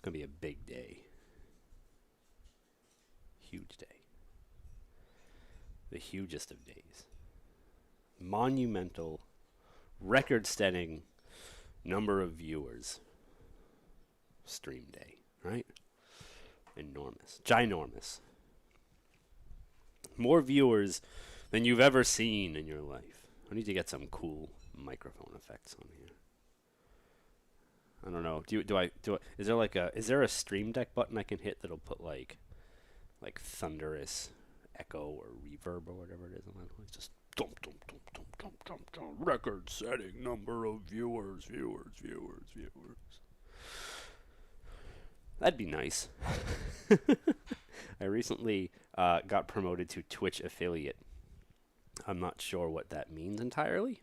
Gonna be a big day. Huge day. The hugest of days. Monumental, record-setting number of viewers. Stream day, right? Enormous. Ginormous. More viewers than you've ever seen in your life. I need to get some cool microphone effects on here. I don't know. Is there a Stream Deck button I can hit that'll put like thunderous echo or reverb or whatever it is on that one? Just dum dum dum dum dum dum dum. Record setting number of viewers. That'd be nice. I recently got promoted to Twitch affiliate. I'm not sure what that means entirely.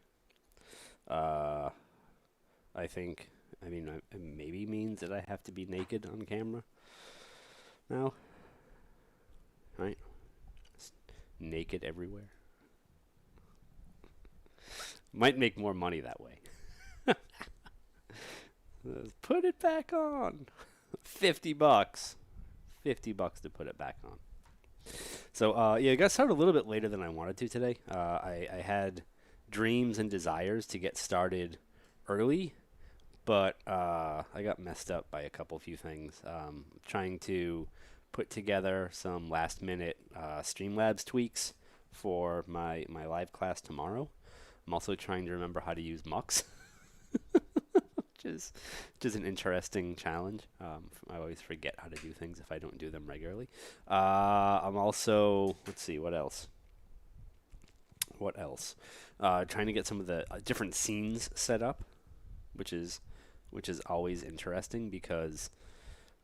It maybe means that I have to be naked on camera now. Right? Just naked everywhere. Might make more money that way. Put it back on. $50. $50 to put it back on. So, I got started a little bit later than I wanted to today. I had dreams and desires to get started early, but I got messed up by a few things. Trying to put together some last-minute Streamlabs tweaks for my live class tomorrow. I'm also trying to remember how to use Mux, which is an interesting challenge. I always forget how to do things if I don't do them regularly. I'm also, let's see, what else? Trying to get some of the different scenes set up, which is always interesting because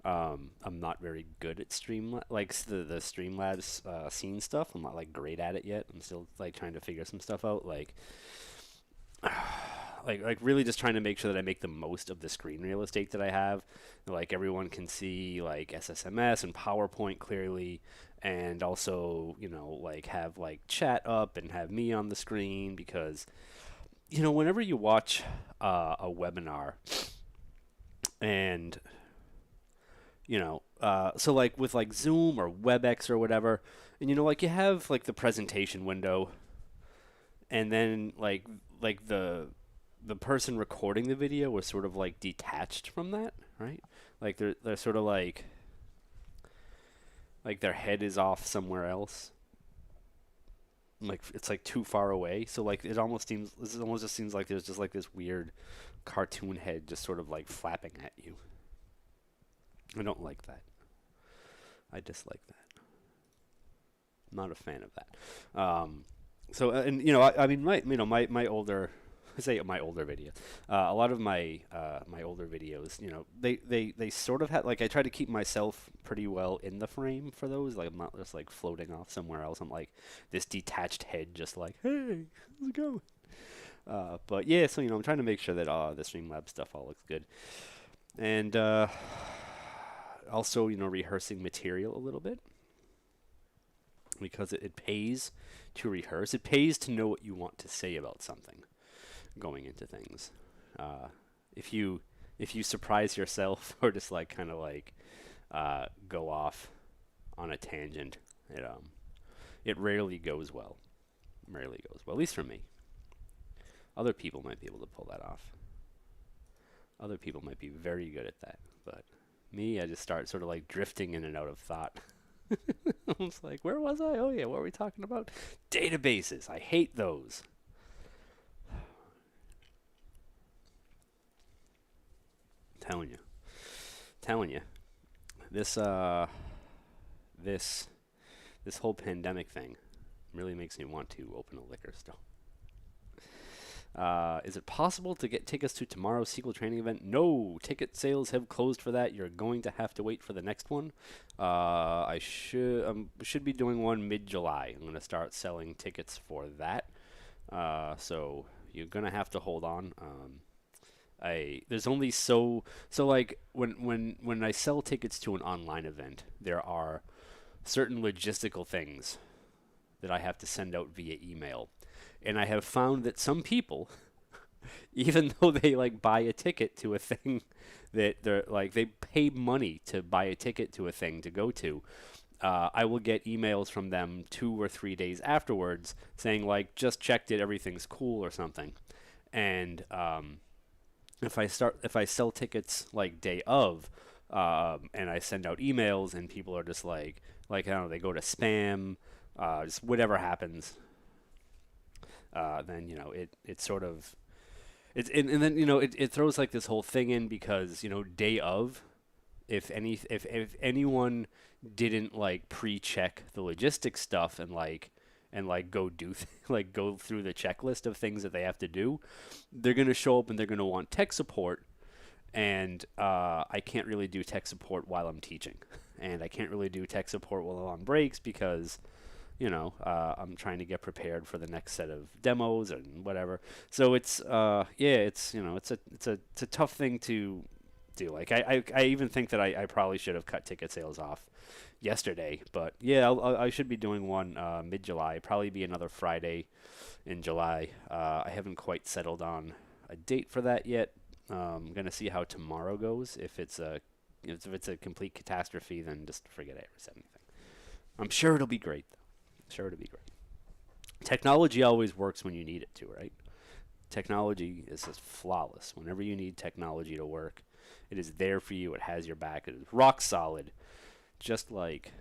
I'm not very good at the Streamlabs scene stuff. I'm not great at it yet. I'm still trying to figure some stuff out. Really just trying to make sure that I make the most of the screen real estate that I have. Everyone can see SSMS and PowerPoint clearly, and also have chat up and have me on the screen, because whenever you watch a webinar and so with Zoom or WebEx or whatever, and you have the presentation window, and then the person recording the video was sort of detached from that, right? They're sort of like their head is off somewhere else. It's too far away. So it almost just seems like there's just this weird cartoon head just sort of flapping at you. I don't like that. I dislike that. I'm not a fan of that. My older, I say my older videos. A lot of my older videos, they sort of had I try to keep myself pretty well in the frame for those. I'm not just floating off somewhere else. I'm this detached head, just hey, how's it going? But yeah, so I'm trying to make sure that the Streamlabs stuff all looks good, and also rehearsing material a little bit, because it pays to rehearse. It pays to know what you want to say about something going into things. If you surprise yourself or just go off on a tangent, it rarely goes well. Rarely goes well, at least for me. Other people might be able to pull that off. Other people might be very good at that, but me, I just start sort of drifting in and out of thought. I was where was I? Oh yeah, what were we talking about? Databases. I hate those. Telling you. This whole pandemic thing really makes me want to open a liquor store. Is it possible to get tickets to tomorrow's SQL Training Event? No, ticket sales have closed for that. You're going to have to wait for the next one. I should be doing one mid-July. I'm going to start selling tickets for that. So you're going to have to hold on. There's only when I sell tickets to an online event, there are certain logistical things that I have to send out via email. And I have found that some people even though they like buy a ticket to a thing that they're like they pay money to buy a ticket to a thing to go to. I will get emails from them 2 or 3 days afterwards saying like just checked it, everything's cool or something. And if I sell tickets like day of, and I send out emails and people are just like I don't know, they go to spam, just whatever happens, then it sort of and then it throws like this whole thing in because day of, if anyone didn't like pre-check the logistics stuff and go like go through the checklist of things that they have to do, they're gonna show up and they're gonna want tech support, and I can't really do tech support while I'm teaching, and I can't really do tech support while I'm on breaks because I'm trying to get prepared for the next set of demos and whatever. So it's it's a tough thing to do. Like I even think that I probably should have cut ticket sales off yesterday, but yeah, I should be doing one mid-July. Probably be another Friday in July. I haven't quite settled on a date for that yet. I'm gonna see how tomorrow goes. If it's a complete catastrophe, then just forget I ever said anything. I'm sure it'll be great though. Sure it'll be great. Technology always works when you need it to, right? Technology is just flawless. Whenever you need technology to work, it is there for you. It has your back. It is rock solid. Just take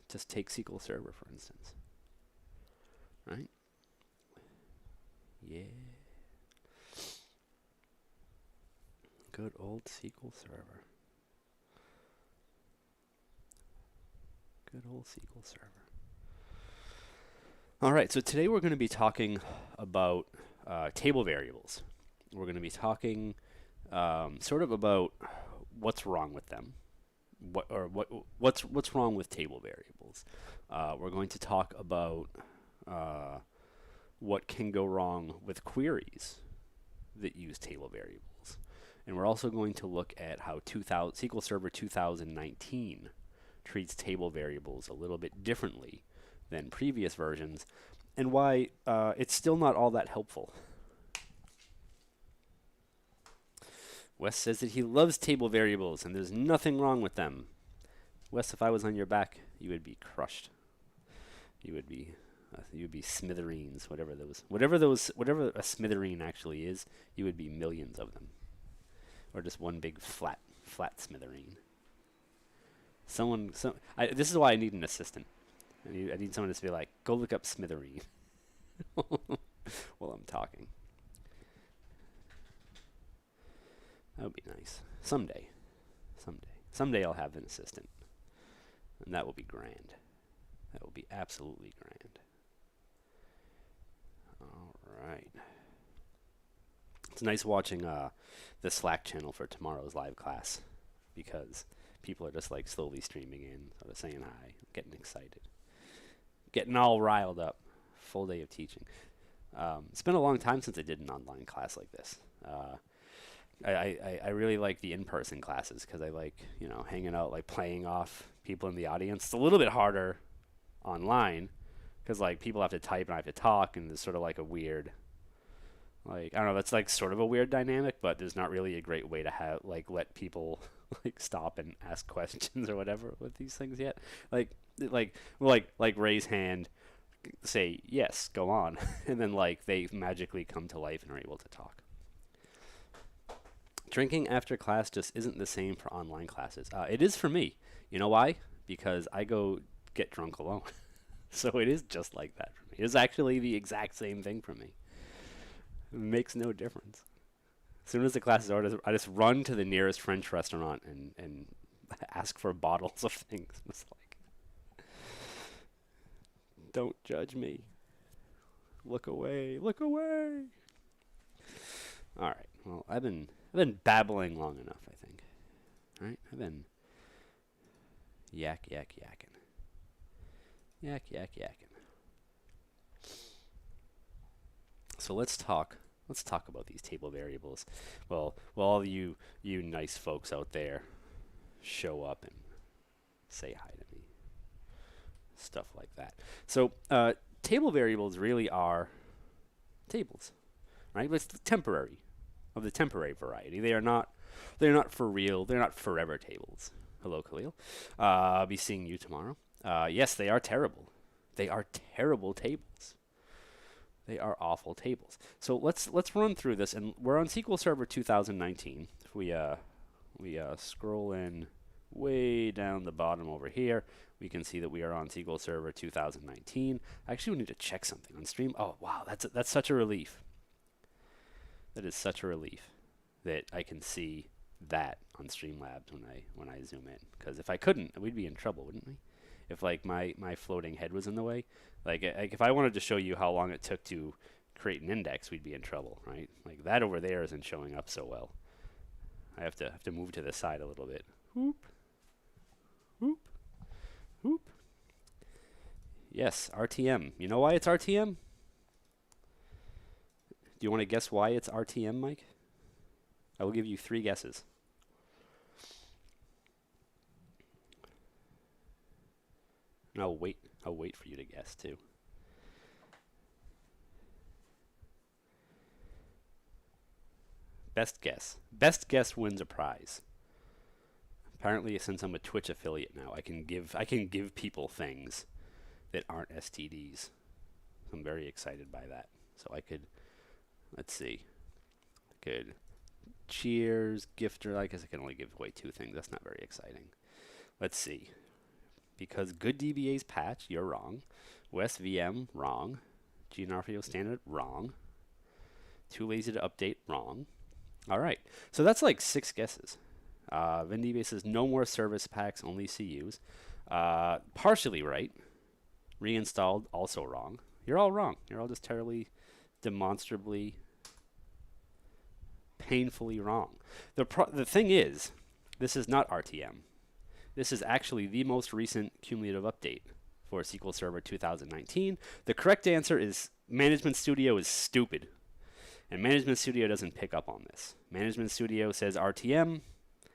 SQL Server, for instance. Right? Yeah. Good old SQL Server. Good old SQL Server. All right, so today we're going to be talking about table variables. We're going to be talking sort of about what's wrong with them, what's wrong with table variables. We're going to talk about what can go wrong with queries that use table variables, and we're also going to look at how SQL Server 2019 treats table variables a little bit differently than previous versions, and why it's still not all that helpful. Wes says that he loves table variables and there's nothing wrong with them. Wes, if I was on your back, you would be crushed. You would be smithereens, whatever a smithereen actually is. You would be millions of them, or just one big flat smithereen. This is why I need an assistant. I need someone to be like, go look up smithereen while I'm talking. That would be nice. Someday I'll have an assistant, and that will be grand. That will be absolutely grand. All right. It's nice watching the Slack channel for tomorrow's live class, because people are just like slowly streaming in, sort of saying hi, getting excited, getting all riled up. Full day of teaching. It's been a long time since I did an online class like this. I really like the in-person classes because I like, hanging out, like playing off people in the audience. It's a little bit harder online because like people have to type and I have to talk, and there's sort of like a weird, like, I don't know, that's like sort of a weird dynamic, but there's not really a great way to have like let people like stop and ask questions or whatever with these things yet. Like raise hand, say yes, go on, and then like they magically come to life and are able to talk. Drinking after class just isn't the same for online classes. It is for me. You know why? Because I go get drunk alone. So it is just like that for me. It is actually the exact same thing for me. It makes no difference. As soon as the class is over, I just run to the nearest French restaurant and ask for bottles of things. It's like, don't judge me. Look away. Look away. All right. Well, I've been babbling long enough, I think. All right? I've been yakking. So let's talk about these table variables. Well, all you nice folks out there show up and say hi to me. Stuff like that. So table variables really are tables. right? But it's temporary, of the temporary variety. They're not for real. They're not forever tables. Hello, Khalil. I'll be seeing you tomorrow. Yes, they are terrible. They are terrible tables. They are awful tables. So let's run through this, and we're on SQL Server 2019. If we scroll in way down the bottom over here, we can see that we are on SQL Server 2019. Actually, we need to check something on Stream. Oh wow, that's such a relief. That is such a relief that I can see that on Streamlabs when I zoom in. Because if I couldn't, we'd be in trouble, wouldn't we? If like my floating head was in the way, like if I wanted to show you how long it took to create an index, we'd be in trouble, right? Like that over there isn't showing up so well. I have to move to the side a little bit. Whoop, whoop, whoop. Yes, RTM. You know why it's RTM? Do you want to guess why it's RTM, Mike? I will give you 3 guesses. And I'll wait for you to guess too. Best guess. Best guess wins a prize. Apparently, since I'm a Twitch affiliate now, I can give people things that aren't STDs. I'm very excited by that. So I could, let's see, I could cheers, gifter. I guess I can only give away 2 things. That's not very exciting. Let's see. Because good DBA's patch, you're wrong. West VM, wrong. GNRFO standard, wrong. Too lazy to update, wrong. All right. So that's like 6 guesses. VinDBA says no more service packs, only CUs. Partially right. Reinstalled, also wrong. You're all wrong. You're all just terribly, demonstrably, painfully wrong. The thing is, this is not RTM. This is actually the most recent cumulative update for SQL Server 2019. The correct answer is Management Studio is stupid. And Management Studio doesn't pick up on this. Management Studio says RTM,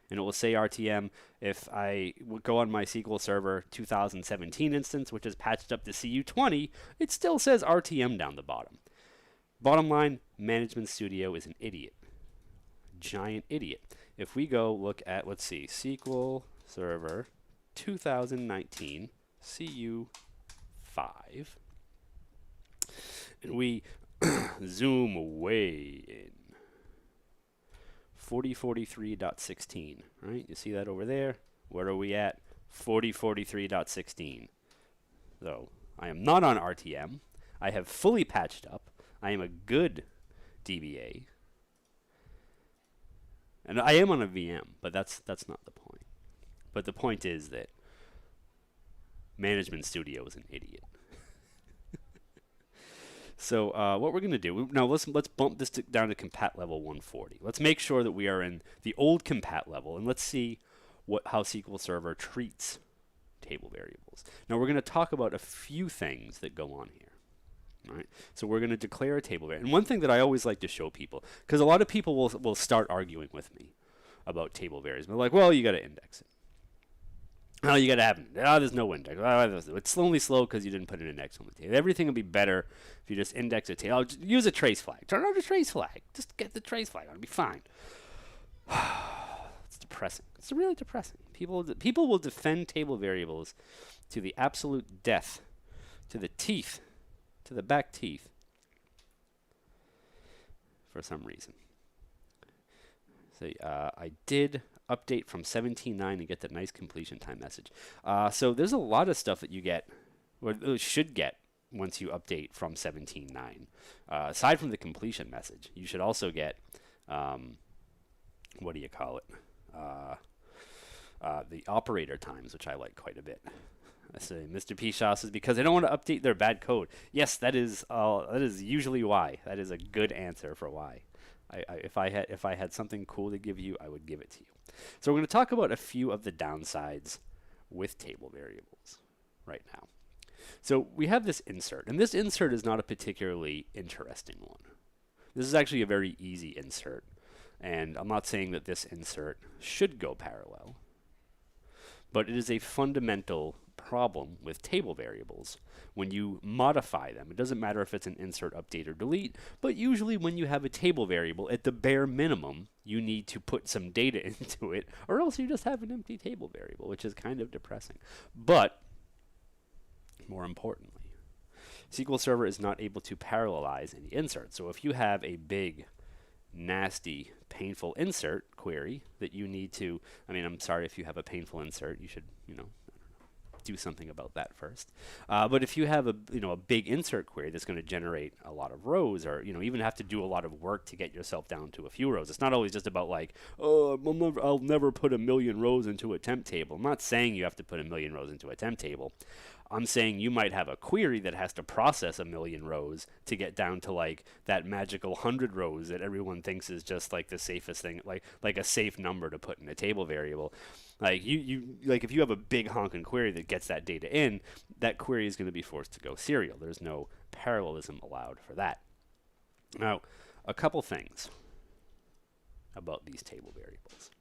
and it will say RTM if I would go on my SQL Server 2017 instance, which is patched up to CU20, it still says RTM down the bottom. Bottom line, Management Studio is an idiot. Giant idiot. If we go look at, let's see, SQL Server 2019 CU5, and we zoom way in 4043.16, right? You see that over there? Where are we at? 4043.16. So I am not on RTM. I have fully patched up. I am a good DBA. And I am on a VM, but that's not the point. But the point is that Management Studio is an idiot. So what we're going to do, now let's bump this down to compat level 140. Let's make sure that we are in the old compat level, and let's see how SQL Server treats table variables. Now we're going to talk about a few things that go on here. Right? So we're going to declare a table variable. And one thing that I always like to show people, because a lot of people will start arguing with me about table variables. They're like, well, you got to index it. Oh, you got to have it. Oh, there's no index. Oh, it's only slow because you didn't put an index on the table. Everything will be better if you just index a table. Just use a trace flag. Turn on the trace flag. Just get the trace flag on. It'll be fine. It's depressing. It's really depressing. People will defend table variables to the absolute death, to the teeth, to the back teeth, for some reason. So I did update from 17.9 and get that nice completion time message. So there's a lot of stuff that you get, or should get, once you update from 17.9. Aside from the completion message, you should also get, what do you call it? The operator times, which I like quite a bit. I say Mr. P. Shaw says because they don't want to update their bad code. Yes, that is usually why. That is a good answer for why. If I had something cool to give you, I would give it to you. So we're going to talk about a few of the downsides with table variables right now. So we have this insert, and this insert is not a particularly interesting one. This is actually a very easy insert, and I'm not saying that this insert should go parallel, but it is a fundamental problem with table variables. When you modify them, it doesn't matter if it's an insert, update, or delete, but usually when you have a table variable, at the bare minimum, you need to put some data into it, or else you just have an empty table variable, which is kind of depressing. But more importantly, SQL Server is not able to parallelize any inserts. So if you have a big, nasty, painful insert query that you need to, I mean, I'm sorry if you have a painful insert, you should, do something about that first. But if you have a big insert query that's going to generate a lot of rows, or even have to do a lot of work to get yourself down to a few rows, it's not always just about like, oh, I'll never put 1,000,000 rows into a temp table. I'm not saying you have to put 1,000,000 rows into a temp table. I'm saying you might have a query that has to process 1,000,000 rows to get down to like that magical 100 rows that everyone thinks is just like the safest thing, like a safe number to put in a table variable. Like if you have a big honking query that gets that data in, that query is going to be forced to go serial. There's no parallelism allowed for that. Now, a couple things about these table variables.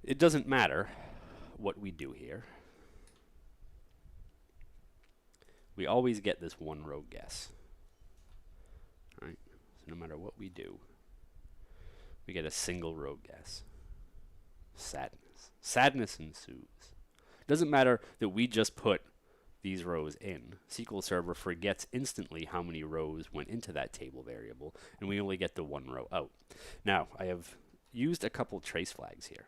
It doesn't matter what we do here. We always get this one row guess. Right? So no matter what we do, we get a single row guess. Sadness. Sadness ensues. Doesn't matter that we just put these rows in. SQL Server forgets instantly how many rows went into that table variable, and we only get the one row out. Now, I have used a couple trace flags here.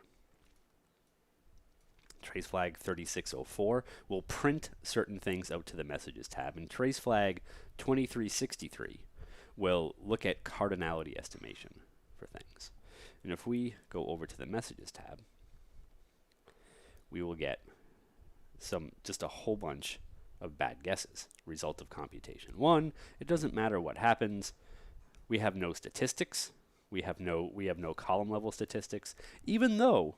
Trace flag 3604 will print certain things out to the messages tab, and trace flag 2363 will look at cardinality estimation for things. And if we go over to the messages tab, we will get just a whole bunch of bad guesses. Result of computation 1, it doesn't matter what happens. We have no statistics. We have no column level statistics, even though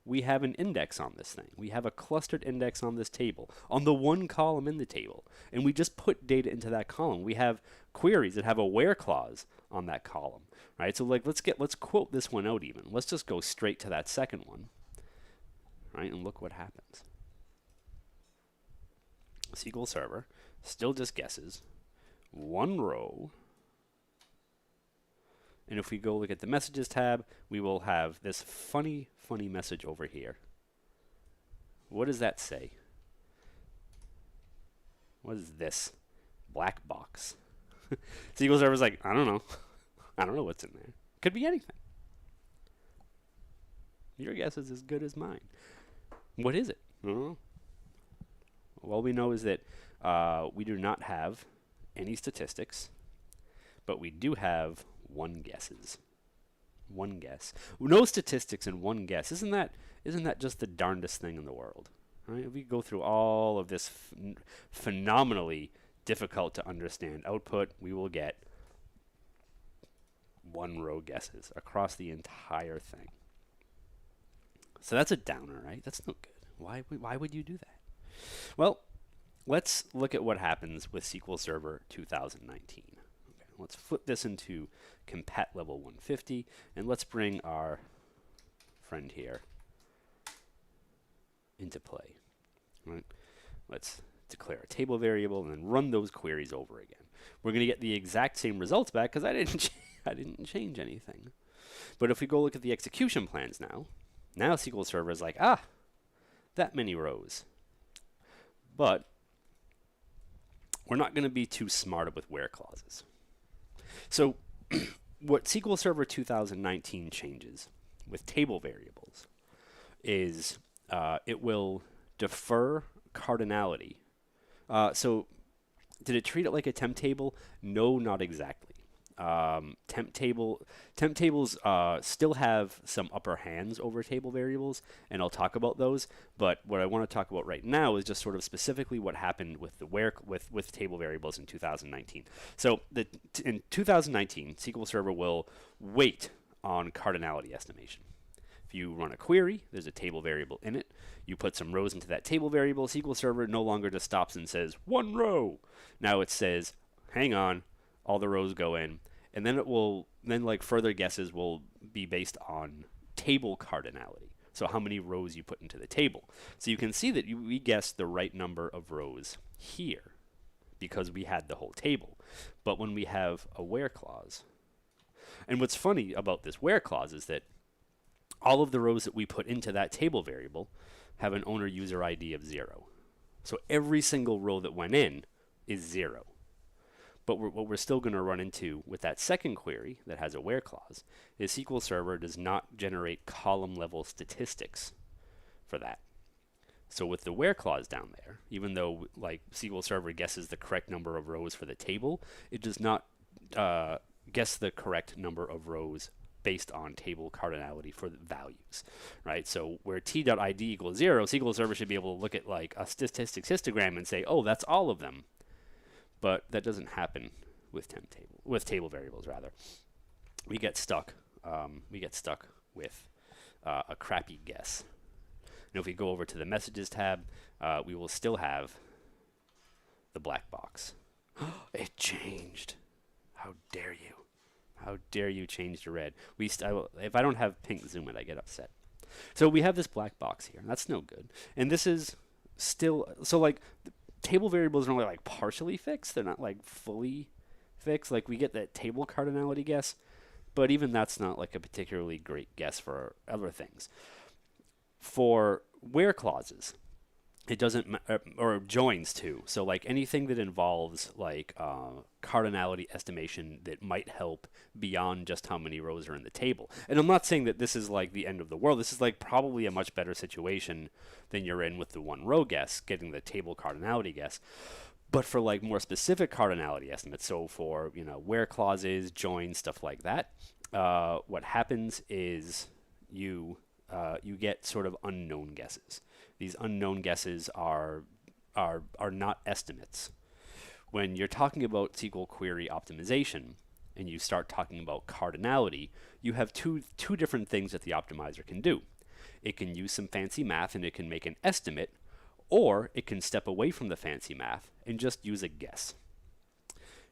we have an index on this thing. We have a clustered index on this table, on the one column in the table, and we just put data into that column. We have queries that have a where clause on that column, right? So like let's quote this one out even. Let's just go straight to that second one, right? And look what happens. SQL Server still just guesses one row. And if we go look at the messages tab, we will have this funny message over here. What does that say? What is this? Black box. SQL Server's like, I don't know. I don't know what's in there. Could be anything. Your guess is as good as mine. What is it? I don't know. All we know is that we do not have any statistics, but we do have one guesses. One guess. No statistics and one guess. Isn't that just the darndest thing in the world? Right? If we go through all of this phenomenally difficult to understand output, we will get one row guesses across the entire thing. So that's a downer, right? That's no good. Why would you do that? Well, let's look at what happens with SQL Server 2019. Okay, let's flip this into compat level 150, and let's bring our friend here into play. Right? Let's declare a table variable and then run those queries over again. We're going to get the exact same results back because I didn't change anything. But if we go look at the execution plans now SQL Server is like, that many rows. But we're not going to be too smart with where clauses. So what SQL Server 2019 changes with table variables is it will defer cardinality. So did it treat it like a temp table? No, not exactly. Temp tables still have some upper hands over table variables, and I'll talk about those. But what I want to talk about right now is just sort of specifically what happened with the with table variables in 2019. So in 2019, SQL Server will wait on cardinality estimation. If you run a query, there's a table variable in it. You put some rows into that table variable. SQL Server no longer just stops and says one row. Now it says, hang on. All the rows go in, and then like further guesses will be based on table cardinality, So how many rows you put into the table. So you can see that we guessed the right number of rows here because we had the whole table. But when we have a where clause, and what's funny about this where clause is that all of the rows that we put into that table variable have an owner user ID of 0. So every single row that went in is 0. But what we're still going to run into with that second query that has a where clause is SQL Server does not generate column level statistics for that. So with the where clause down there, even though like SQL Server guesses the correct number of rows for the table, it does not guess the correct number of rows based on table cardinality for the values, right? So where t.id equals 0, SQL Server should be able to look at like a statistics histogram and say, oh, that's all of them. But that doesn't happen with table variables. Rather, we get stuck. With a crappy guess. And if we go over to the messages tab, we will still have the black box. It changed. How dare you? How dare you change to red? If I don't have pink zoom it, I get upset. So we have this black box here. And that's no good. And this is still so like. Table variables are only like partially fixed. They're not like fully fixed. Like we get that table cardinality guess, but even that's not like a particularly great guess for other things. For where clauses, it doesn't or joins too. So like anything that involves like cardinality estimation that might help beyond just how many rows are in the table. And I'm not saying that this is like the end of the world. This is like probably a much better situation than you're in with the one row guess, getting the table cardinality guess. But for like more specific cardinality estimates, so for where clauses, joins, stuff like that, what happens is you get sort of unknown guesses. These unknown guesses are not estimates. When you're talking about SQL query optimization and you start talking about cardinality, you have two different things that the optimizer can do. It can use some fancy math and it can make an estimate, or it can step away from the fancy math and just use a guess.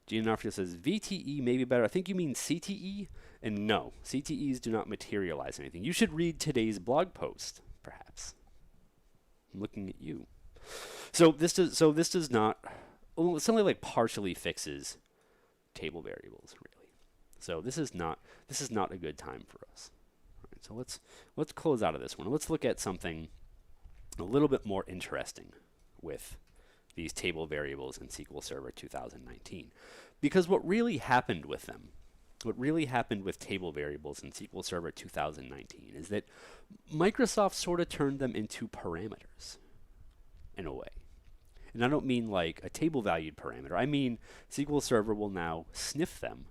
Gianarfio says VTE may be better. I think you mean CTE, and no, CTEs do not materialize anything. You should read today's blog post, perhaps. I'm looking at you. So this does not. Well, it's only like partially fixes table variables, really. So this is not a good time for us. All right, so let's close out of this one. Let's look at something a little bit more interesting with these table variables in SQL Server 2019. Because what really happened with them, what really happened with table variables in SQL Server 2019 is that Microsoft sort of turned them into parameters in a way. And I don't mean like a table valued parameter. I mean SQL Server will now sniff them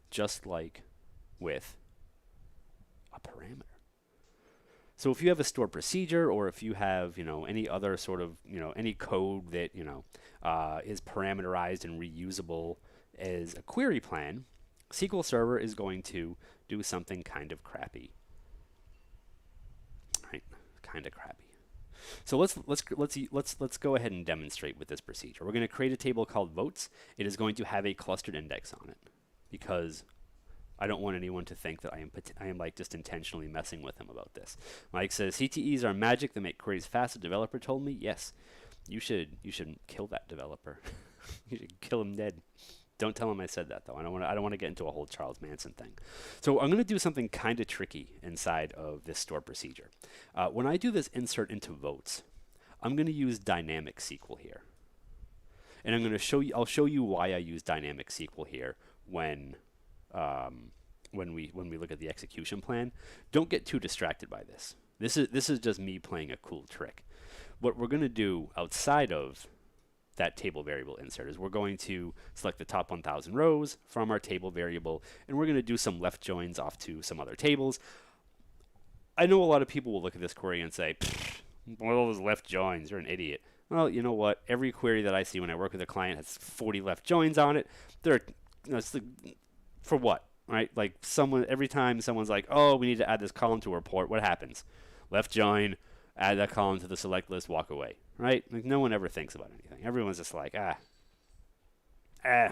just like with a parameter. So if you have a stored procedure, or if you have, any other sort of, any code that, is parameterized and reusable as a query plan, SQL Server is going to do something kind of crappy. Right? Kind of crappy. So let's go ahead and demonstrate with this procedure. We're going to create a table called votes. It is going to have a clustered index on it because I don't want anyone to think that I am like just intentionally messing with him about this. Mike says CTEs are magic that make queries fast. A developer told me. Yes, you should kill that developer. You should kill him dead. Don't tell him I said that though. I don't want to get into a whole Charles Manson thing. So I'm going to do something kind of tricky inside of this stored procedure. When I do this insert into votes, I'm going to use dynamic SQL here, and I'm going to show you. I'll show you why I use dynamic SQL here when we look at the execution plan. Don't get too distracted by this. This is just me playing a cool trick. What we're going to do outside of that table variable insert is we're going to select the top 1,000 rows from our table variable, and we're going to do some left joins off to some other tables. I know a lot of people will look at this query and say, what are those left joins? You're an idiot. Well, you know what? Every query that I see when I work with a client has 40 left joins on it. For what? Right? Like every time someone's like, oh, we need to add this column to a report, what happens? Left join, add that column to the select list, walk away. Right? Like no one ever thinks about anything. Everyone's just like, we're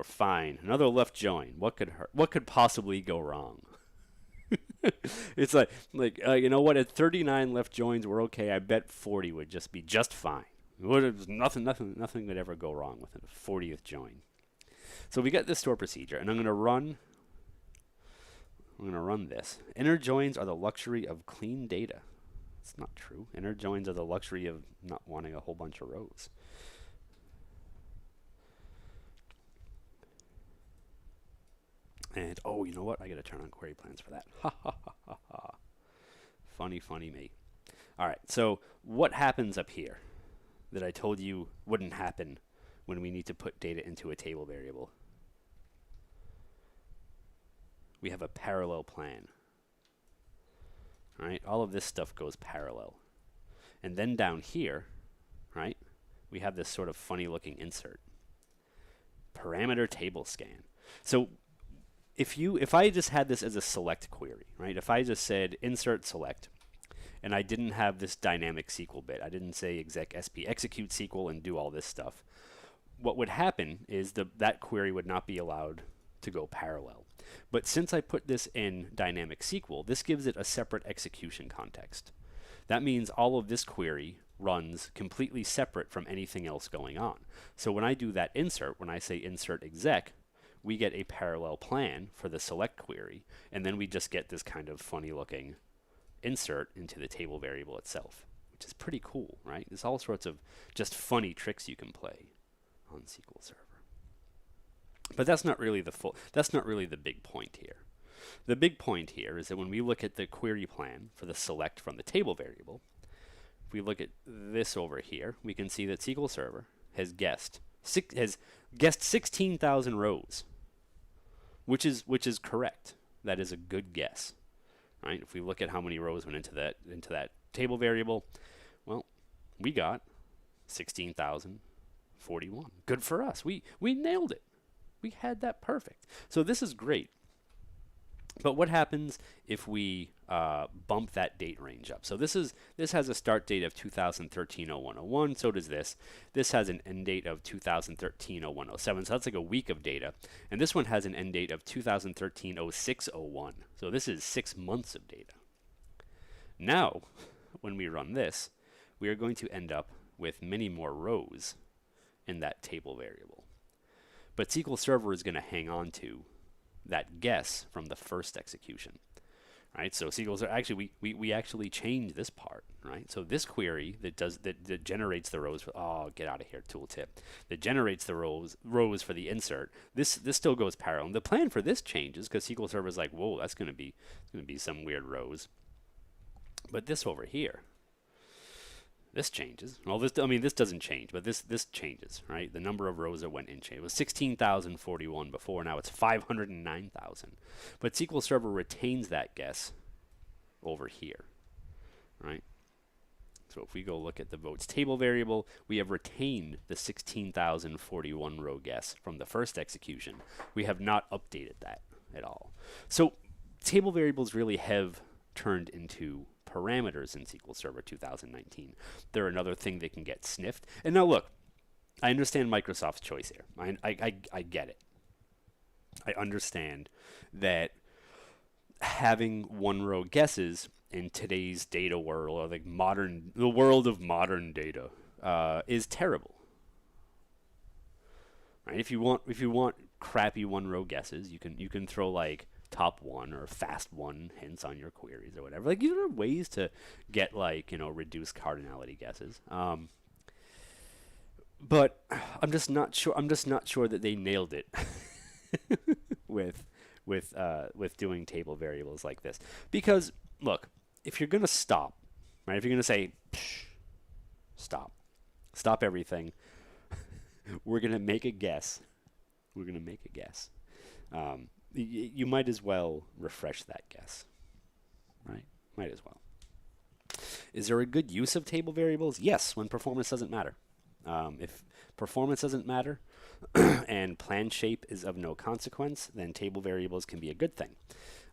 fine. Another left join. What could hurt? What could possibly go wrong? It's like you know what? At 39 left joins were okay. I bet 40 would just be just fine. Nothing would ever go wrong with a 40th join. So we got this store procedure, and I'm gonna run this. Inner joins are the luxury of clean data. It's not true. Inner joins are the luxury of not wanting a whole bunch of rows. And oh, you know what? I gotta turn on query plans for that. Ha ha ha ha ha. Funny, funny me. All right. So what happens up here that I told you wouldn't happen when we need to put data into a table variable? We have a parallel plan. Right? All of this stuff goes parallel. And then down here, right, we have this sort of funny looking insert. Parameter table scan. So if I just had this as a select query, right? If I just said insert select, and I didn't have this dynamic SQL bit, I didn't say exec sp execute SQL and do all this stuff, what would happen is that query would not be allowed to go parallel. But since I put this in dynamic SQL, this gives it a separate execution context. That means all of this query runs completely separate from anything else going on. So when I do that insert, when I say insert exec, we get a parallel plan for the select query, and then we just get this kind of funny looking insert into the table variable itself, which is pretty cool, right? There's all sorts of just funny tricks you can play on SQL Server. But that's not really the big point here. The big point here is that when we look at the query plan for the select from the table variable, if we look at this over here, we can see that SQL Server has guessed 16,000 rows, which is correct. That is a good guess, right? If we look at how many rows went into that table variable, well, we got 16,041. Good for us. We nailed it. We had that perfect. So this is great. But what happens if we bump that date range up? So this has a start date of 2013-01-01. So does this. This has an end date of 2013-01-07. So that's like a week of data. And this one has an end date of 2013-06-01. So this is 6 months of data. Now, when we run this, we are going to end up with many more rows in that table variable. But SQL Server is going to hang on to that guess from the first execution, right? So SQL Server, actually, we actually change this part, right? So this query that generates the rows, get out of here, tooltip, that generates the rows for the insert, this still goes parallel. And the plan for this changes because SQL Server is like, whoa, that's going to be some weird rows. But this over here, this changes. Well, this doesn't change, but this changes, right? The number of rows that went in change. It was 16,041 before. Now it's 509,000. But SQL Server retains that guess over here, right? So if we go look at the votes table variable, we have retained the 16,041 row guess from the first execution. We have not updated that at all. So table variables really have turned into parameters in SQL Server 2019. They're another thing that can get sniffed. And now look, I understand Microsoft's choice here. I get it. I understand that having one row guesses in today's data world, or like the world of modern data, is terrible. Right? If you want crappy one row guesses, you can throw like top one or fast one hints on your queries or whatever. Like, there are ways to get reduced cardinality guesses. But I'm just not sure that they nailed it with doing table variables like this. Because look, if you're gonna stop, right? If you're gonna say stop everything, we're gonna make a guess. You might as well refresh that guess, right? Might as well. Is there a good use of table variables? Yes, when performance doesn't matter. If performance doesn't matter and plan shape is of no consequence, then table variables can be a good thing.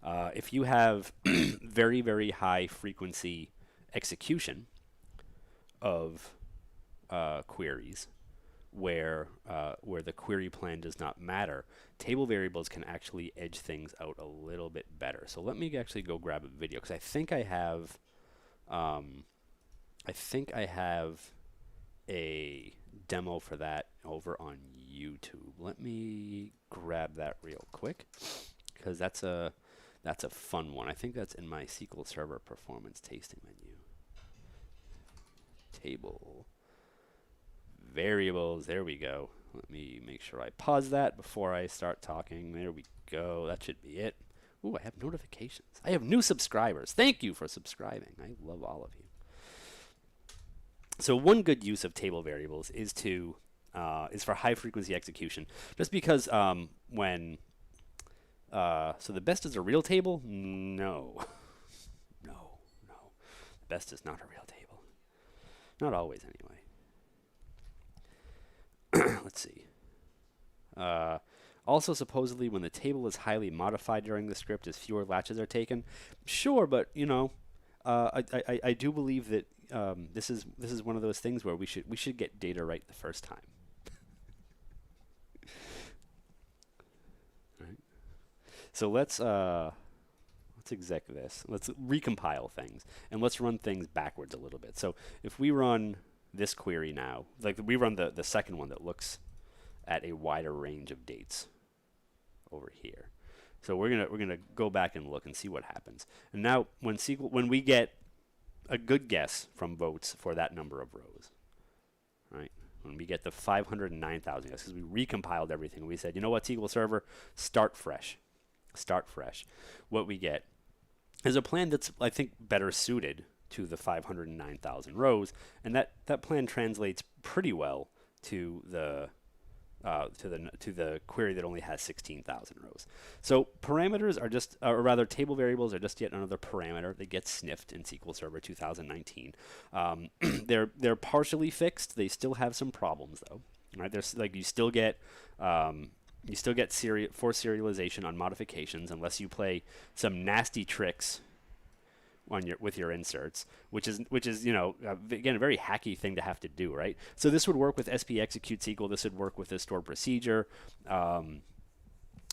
If you have very, very high frequency execution of queries where the query plan does not matter, table variables can actually edge things out a little bit better. So let me actually go grab a video, because I think I have a demo for that over on YouTube. Let me grab that real quick, because that's a fun one. I think that's in my SQL Server performance tasting menu. Table variables, there we go. Let me make sure I pause that before I start talking. There we go. That should be it. Ooh, I have notifications. I have new subscribers. Thank you for subscribing. I love all of you. So one good use of table variables is for high frequency execution. Just because so the best is a real table? No. No. The best is not a real table. Not always, anyway. Let's see. Also, supposedly, when the table is highly modified during the script, as fewer latches are taken. Sure, but I do believe that this is one of those things where we should get data right the first time. Right. So let's exec this. Let's recompile things, and let's run things backwards a little bit. So if we run this query now, like we run the second one that looks at a wider range of dates over here. So we're gonna go back and look and see what happens. And now when we get a good guess from votes for that number of rows, right? When we get the 509,000 guesses, because we recompiled everything, we said, you know what, SQL Server, start fresh. What we get is a plan that's, I think, better suited to the 509,000 rows, and that plan translates pretty well to the query that only has 16,000 rows. So parameters are just, or rather table variables are just yet another parameter that gets sniffed in SQL Server 2019. They're partially fixed. They still have some problems though. Right? There's like you still get forced serialization on modifications unless you play some nasty tricks with your inserts, which is again a very hacky thing to have to do, right? So this would work with SP execute SQL. This would work with the stored procedure.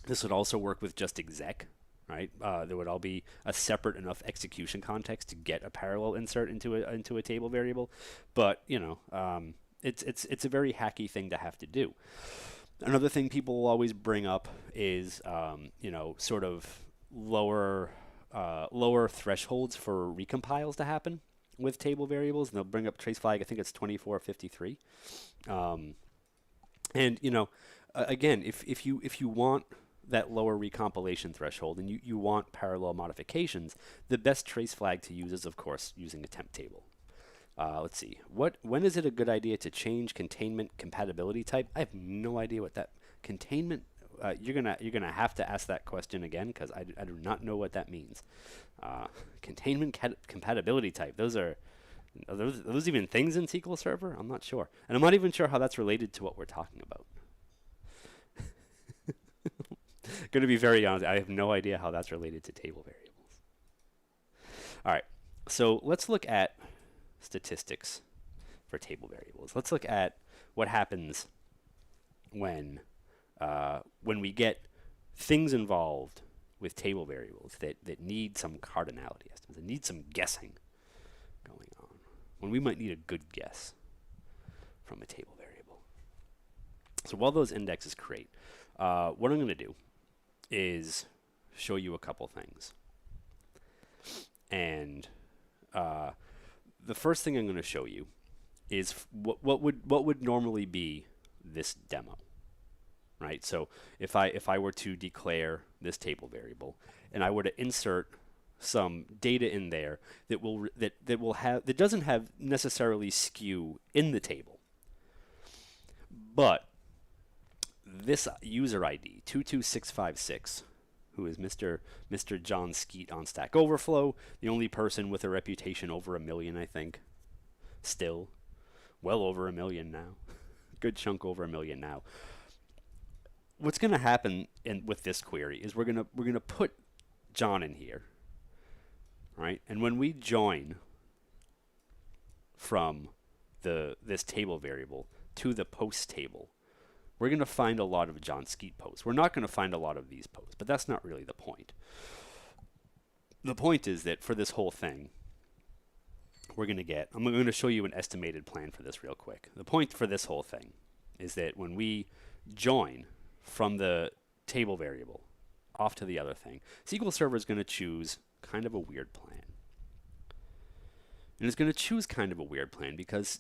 This would also work with just exec, right? There would all be a separate enough execution context to get a parallel insert into a table variable, but it's a very hacky thing to have to do. Another thing people will always bring up is sort of lower thresholds for recompiles to happen with table variables, and they'll bring up trace flag. I think it's 2453. Again, if you want that lower recompilation threshold and you want parallel modifications, the best trace flag to use is, of course, using a temp table. Let's see. When is it a good idea to change containment compatibility type? I have no idea what that containment. You're gonna have to ask that question again, because I do not know what that means. Containment compatibility type. Are those even things in SQL Server? I'm not sure, and I'm not even sure how that's related to what we're talking about. Going to be very honest. I have no idea how that's related to table variables. All right, so let's look at statistics for table variables. Let's look at what happens when we get things involved with table variables that need some cardinality estimates, that need some guessing going on, when we might need a good guess from a table variable. So while those indexes create, what I'm going to do is show you a couple things. And the first thing I'm going to show you is what would normally be this demo. Right. So if I were to declare this table variable and I were to insert some data in there that doesn't have necessarily skew in the table, but this user ID 22656, who is Mr. John Skeet on Stack Overflow, the only person with a reputation over 1 million, I think, still well over 1 million now, good chunk over 1 million now. What's going to happen with this query is we're gonna put John in here, right? And when we join from this table variable to the post table, we're going to find a lot of John Skeet posts. We're not going to find a lot of these posts, but that's not really the point. The point is that for this whole thing, I'm going to show you an estimated plan for this real quick. The point for this whole thing is that when we join from the table variable off to the other thing, SQL Server is going to choose kind of a weird plan. And it's going to choose kind of a weird plan because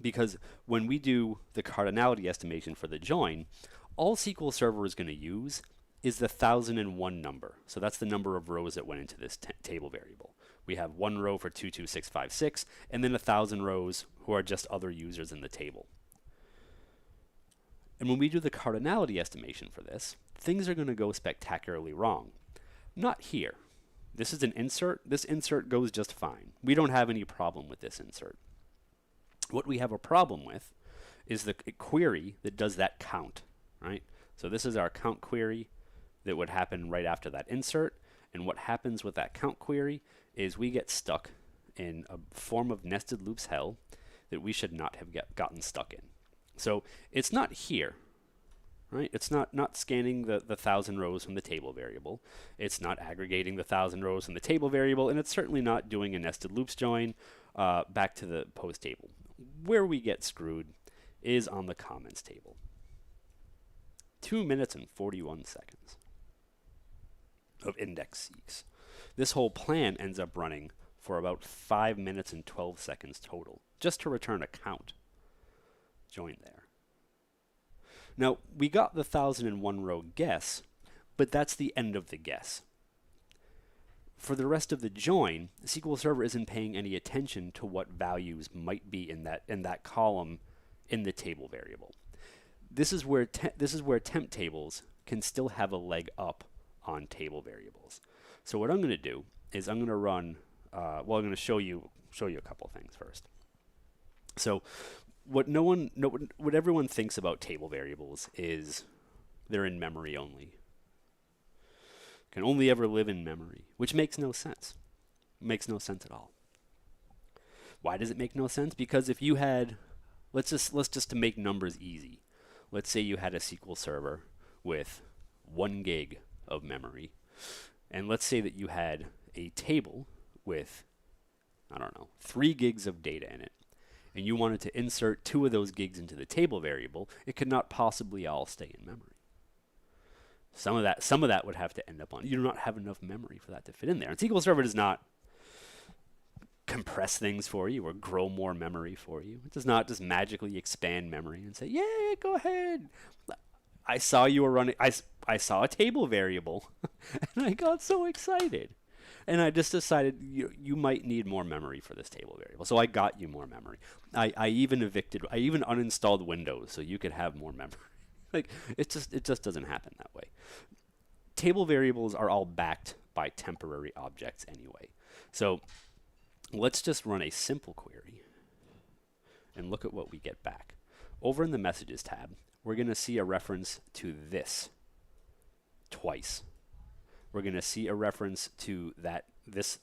because when we do the cardinality estimation for the join, all SQL Server is going to use is the 1001 number. So that's the number of rows that went into this table variable. We have one row for 22656, and then 1,000 rows who are just other users in the table. And when we do the cardinality estimation for this, things are going to go spectacularly wrong. Not here. This is an insert. This insert goes just fine. We don't have any problem with this insert. What we have a problem with is the query that does that count, right? So this is our count query that would happen right after that insert. And what happens with that count query is we get stuck in a form of nested loops hell that we should not have gotten stuck in. So it's not here. Right? It's not scanning the 1,000 rows from the table variable. It's not aggregating the 1,000 rows from the table variable, and it's certainly not doing a nested loops join back to the post table. Where we get screwed is on the comments table. 2 minutes and 41 seconds of index seeks. This whole plan ends up running for about 5 minutes and 12 seconds total, just to return a count. Join there. Now, we got the 1001 row guess, but that's the end of the guess. For the rest of the join, SQL Server isn't paying any attention to what values might be in that column in the table variable. This is where temp tables can still have a leg up on table variables. So what I'm going to do is I'm going to run. I'm going to show you a couple things first. So what everyone thinks about table variables is they're in memory only. Can only ever live in memory, which makes no sense. Makes no sense at all. Why does it make no sense? Because if you had, let's just to make numbers easy, let's say you had a SQL Server with 1 gig of memory, and let's say that you had a table with, I don't know, 3 gigs of data in it, and you wanted to insert 2 of those gigs into the table variable, it could not possibly all stay in memory. Some of that would have to end up on. You do not have enough memory for that to fit in there. And SQL Server does not compress things for you or grow more memory for you. It does not just magically expand memory and say, "Yeah, go ahead. I saw you were running. I saw a table variable, and I got so excited." And I just decided you might need more memory for this table variable. So I got you more memory. I even uninstalled Windows so you could have more memory. Like it just doesn't happen that way. Table variables are all backed by temporary objects anyway. So let's just run a simple query and look at what we get back. Over in the messages tab, we're going to see a reference to this twice. We're going to see a reference to this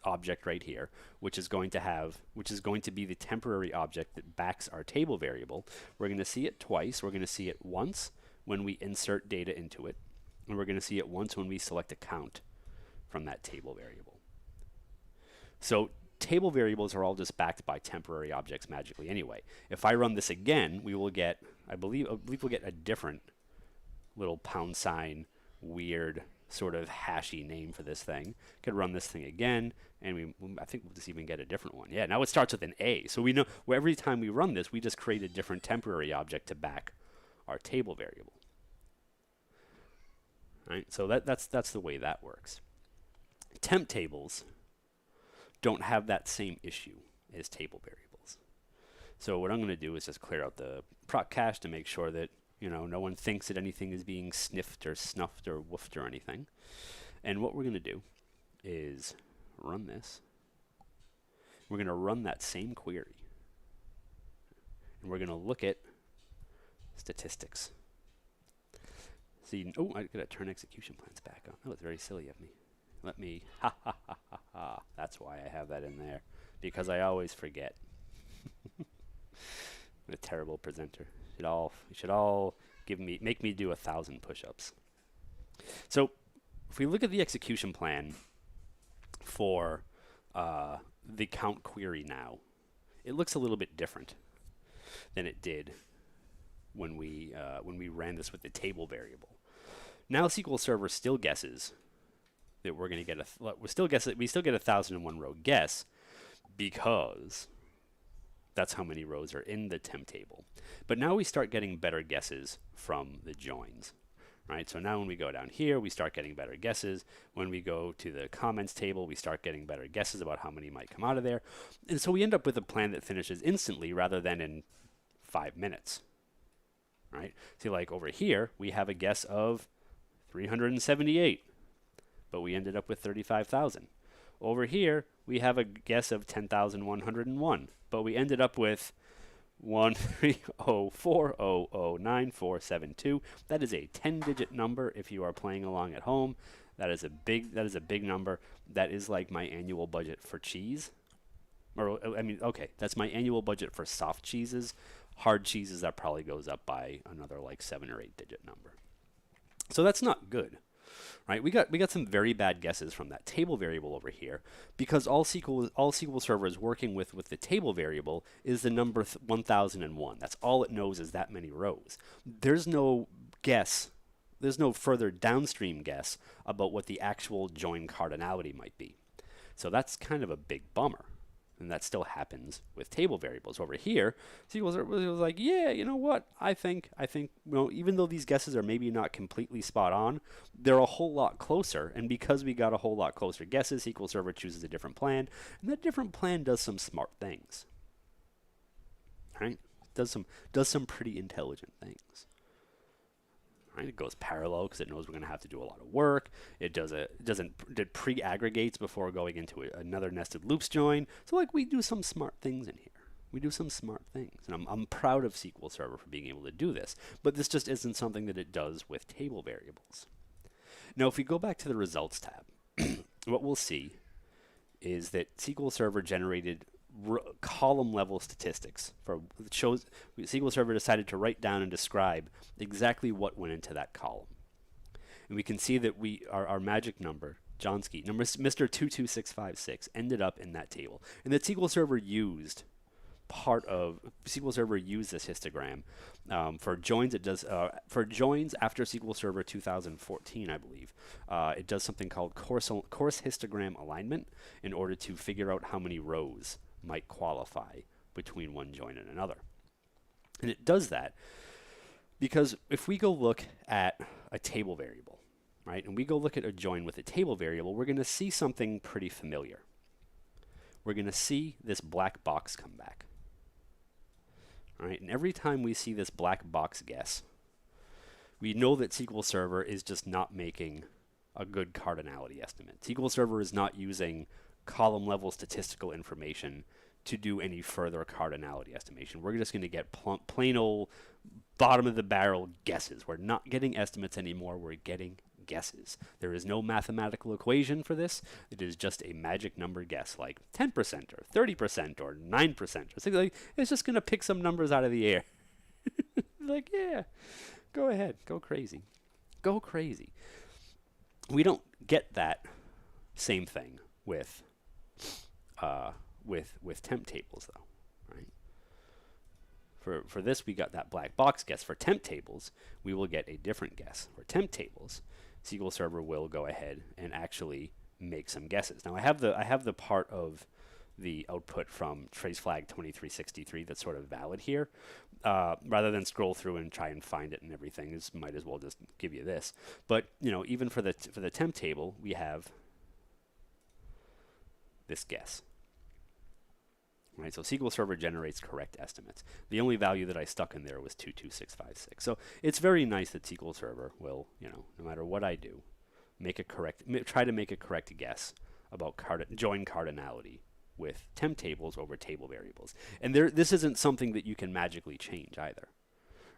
object right here, which is going to be the temporary object that backs our table variable. We're going to see it twice. We're going to see it once when we insert data into it, and we're going to see it once when we select a count from that table variable. So table variables are all just backed by temporary objects magically anyway. If I run this again, we will get, I believe we'll get a different little pound sign weird sort of hashy name for this thing. Could run this thing again, and I think we'll just even get a different one. Yeah, now it starts with an A. So we know every time we run this, we just create a different temporary object to back our table variable. Right? So that's the way that works. Temp tables don't have that same issue as table variables. So what I'm going to do is just clear out the proc cache to make sure that no one thinks that anything is being sniffed or snuffed or woofed or anything. And what we're going to do is run this. We're going to run that same query. And we're going to look at statistics. So I got to turn execution plans back on. That was very silly of me. Let me, That's why I have that in there, because I always forget. I'm a terrible presenter. You should all make me do 1,000 push-ups. So if we look at the execution plan for the count query now, it looks a little bit different than it did when we ran this with the table variable. Now SQL Server still guesses that we're going to get we still get 1,001 row guess, because that's how many rows are in the temp table. But now we start getting better guesses from the joins, right? So now when we go down here, we start getting better guesses. When we go to the comments table, we start getting better guesses about how many might come out of there. And so we end up with a plan that finishes instantly rather than in 5 minutes, right? See, like over here, we have a guess of 378, but we ended up with 35,000. Over here, we have a guess of 10,101, but we ended up with 130400947. That is a 10-digit number if you are playing along at home. That is a big number. That is like my annual budget for cheese. Or I mean, okay, that's my annual budget for soft cheeses. Hard cheeses, that probably goes up by another like 7 or 8 digit number. So that's not good. Right, we got some very bad guesses from that table variable over here, because all SQL Server is working with the table variable is the number 1001. That's all it knows, is that many rows. There's no guess. There's no further downstream guess about what the actual join cardinality might be. So that's kind of a big bummer. And that still happens with table variables. Over here, SQL Server was like, yeah, you know what? I think, even though these guesses are maybe not completely spot on, they're a whole lot closer. And because we got a whole lot closer guesses, SQL Server chooses a different plan, and that different plan does some smart things. Right? Does some pretty intelligent things. Right? It goes parallel because it knows we're going to have to do a lot of work. It pre-aggregates before going into another nested loops join. So like we do some smart things in here. We do some smart things, and I'm proud of SQL Server for being able to do this. But this just isn't something that it does with table variables. Now, if we go back to the results tab, what we'll see is that SQL Server generated column level statistics. SQL Server decided to write down and describe exactly what went into that column. And we can see that our magic number, Johnsky, Mr. 22656, ended up in that table. And that SQL Server used this histogram for joins. It does for joins after SQL Server 2014, I believe. It does something called course histogram alignment in order to figure out how many rows might qualify between one join and another. And it does that because if we go look at a table variable, right, and we go look at a join with a table variable, we're going to see something pretty familiar. We're going to see this black box come back. All right, and every time we see this black box guess, we know that SQL Server is just not making a good cardinality estimate. SQL Server is not using column level statistical information to do any further cardinality estimation. We're just going to get plain old bottom of the barrel guesses. We're not getting estimates anymore. We're getting guesses. There is no mathematical equation for this. It is just a magic number guess, like 10% or 30% or 9% or something like. It's just going to pick some numbers out of the air. Like, yeah, go ahead, go crazy, go crazy. We don't get that same thing with temp tables, though, right? For this, we got that black box guess. For temp tables, we will get a different guess. For temp tables, SQL Server will go ahead and actually make some guesses. Now, I have the part of the output from trace flag 2363 that's sort of valid here. Rather than scroll through and try and find it and everything, might as well just give you this. But even for the temp table, we have this guess. Right, so SQL Server generates correct estimates. The only value that I stuck in there was 22656. So it's very nice that SQL Server will, no matter what I do, try to make a correct guess about join cardinality with temp tables over table variables. And this isn't something that you can magically change either,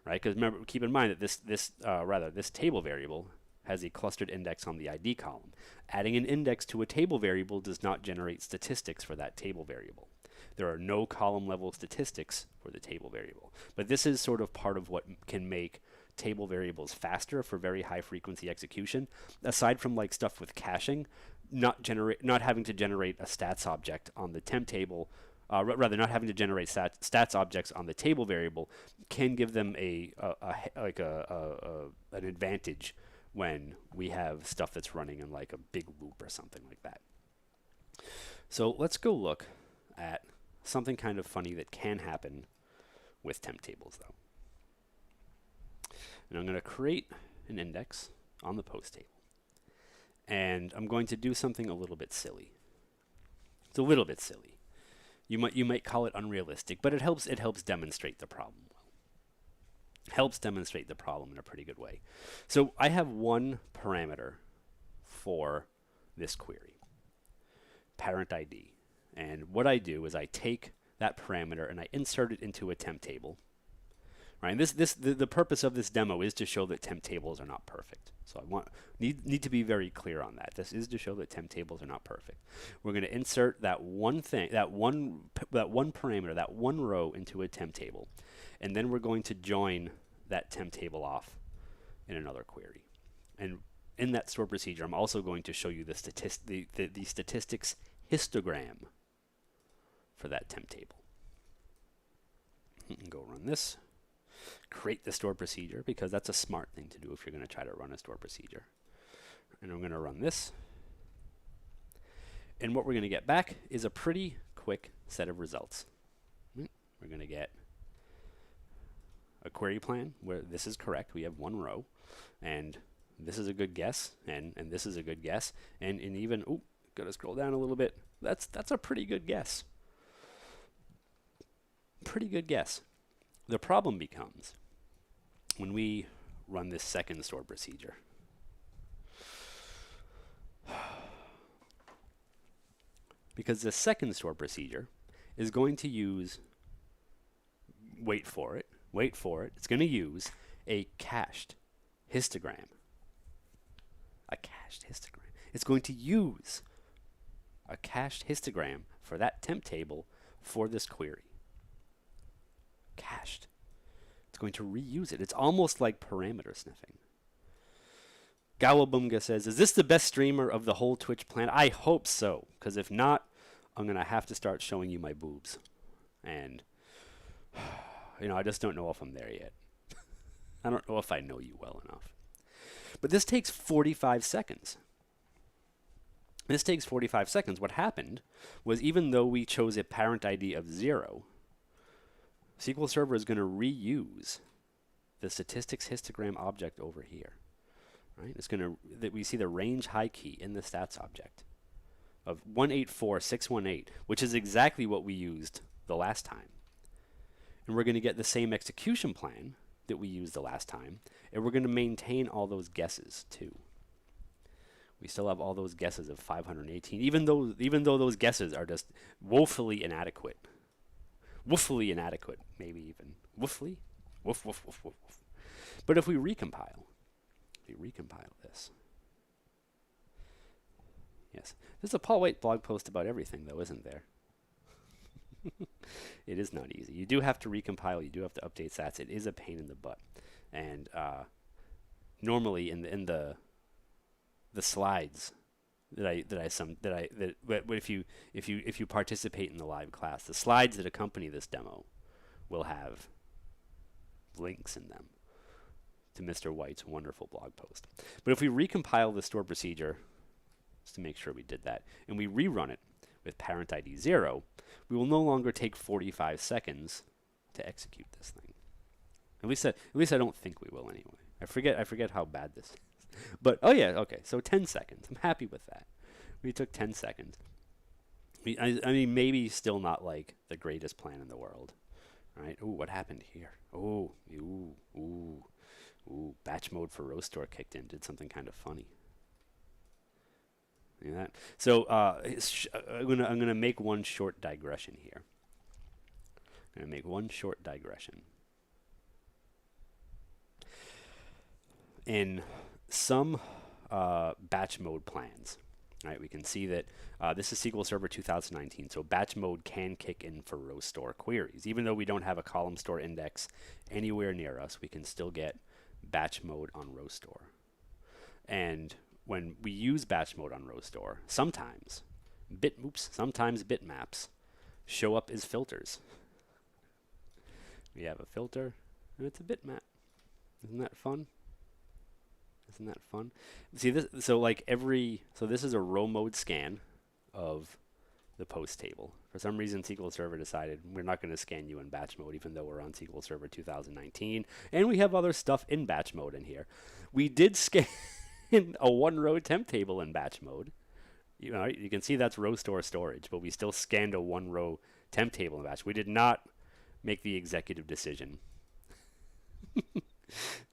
right? Because remember, keep in mind that this table variable has a clustered index on the ID column. Adding an index to a table variable does not generate statistics for that table variable. There are no column level statistics for the table variable. But this is sort of part of what can make table variables faster for very high frequency execution. Aside from like stuff with caching, not having to generate a stats object on the temp table, rather not having to generate stats objects on the table variable can give them an advantage when we have stuff that's running in like a big loop or something like that. So let's go look at something kind of funny that can happen with temp tables though. And I'm going to create an index on the post table. And I'm going to do something a little bit silly. It's a little bit silly. You might call it unrealistic, but it helps demonstrate the problem well. Helps demonstrate the problem in a pretty good way. So I have one parameter for this query, parent ID. And what I do is I take that parameter and I insert it into a temp table. Right, and the purpose of this demo is to show that temp tables are not perfect. So I need to be very clear on that. This is to show that temp tables are not perfect. We're going to insert that one thing, that one parameter, that one row into a temp table, and then we're going to join that temp table off in another query. And in that stored procedure, I'm also going to show you the statistics histogram for that temp table. Go run this. Create the stored procedure, because that's a smart thing to do if you're going to try to run a stored procedure. And I'm going to run this. And what we're going to get back is a pretty quick set of results. We're going to get a query plan where this is correct. We have one row, and this is a good guess, and this is a good guess, and even, oh, got to scroll down a little bit. That's a pretty good guess. Pretty good guess. The problem becomes when we run this second stored procedure. Because the second stored procedure is going to use, wait for it, it's going to use a cached histogram. A cached histogram. It's going to use a cached histogram for that temp table for this query. Cached. It's going to reuse it. It's almost like parameter sniffing. Gawabunga says, is this the best streamer of the whole Twitch plan? I hope so, because if not, I'm going to have to start showing you my boobs. And, I just don't know if I'm there yet. I don't know if I know you well enough. But this takes 45 seconds. This takes 45 seconds. What happened was, even though we chose a parent ID of 0, SQL Server is going to reuse the statistics histogram object over here. Right? It's going to, we see the range high key in the stats object of 184618, which is exactly what we used the last time. And we're going to get the same execution plan that we used the last time, and we're going to maintain all those guesses too. We still have all those guesses of 518, even though those guesses are just woefully inadequate. Woefully inadequate, maybe even. Woefully? Woof, woof, woof, woof, woof. But if we recompile this. Yes. There's a Paul White blog post about everything, though, isn't there? It is not easy. You do have to recompile. You do have to update stats. It is a pain in the butt. And normally in the slides if you participate in the live class, the slides that accompany this demo will have links in them to Mr. White's wonderful blog post. But if we recompile the stored procedure, just to make sure we did that, and we rerun it with parent ID 0, we will no longer take 45 seconds to execute this thing. At least I don't think we will anyway. I forget how bad this is. But, oh yeah, okay, so 10 seconds. I'm happy with that. We took 10 seconds. I mean, maybe still not like the greatest plan in the world, right? Ooh, what happened here? Ooh, batch mode for row store kicked in, did something kind of funny. See that? So I'm gonna make one short digression here. I'm gonna make one short digression. In some batch mode plans, All right, we can see that this is SQL Server 2019, so batch mode can kick in for row store queries. Even though we don't have a column store index anywhere near us, we can still get batch mode on row store. And when we use batch mode on row store, sometimes bitmaps show up as filters. We have a filter, and it's a bitmap. Isn't that fun? Isn't that fun? See this? So this is a row mode scan of the post table. For some reason, SQL Server decided we're not going to scan you in batch mode, even though we're on SQL Server 2019, and we have other stuff in batch mode in here. We did scan a one-row temp table in batch mode. You can see that's row store storage, but we still scanned a one-row temp table in batch. We did not make the executive decision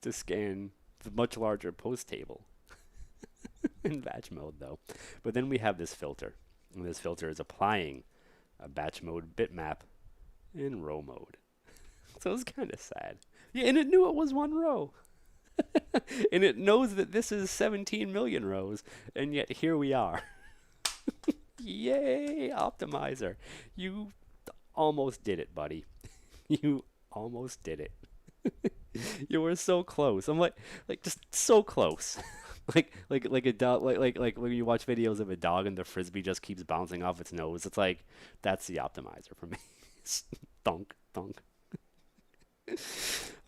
to scan the much larger post table in batch mode, though. But then we have this filter, and this filter is applying a batch mode bitmap in row mode. So it's kind of sad. Yeah, and it knew it was one row. And it knows that this is 17 million rows, and yet here we are. Yay, optimizer. You almost did it, buddy. You almost did it. You were so close. I'm like just so close. like a dog, like when you watch videos of a dog and the frisbee just keeps bouncing off its nose. It's like that's the optimizer for me. Thunk, thunk.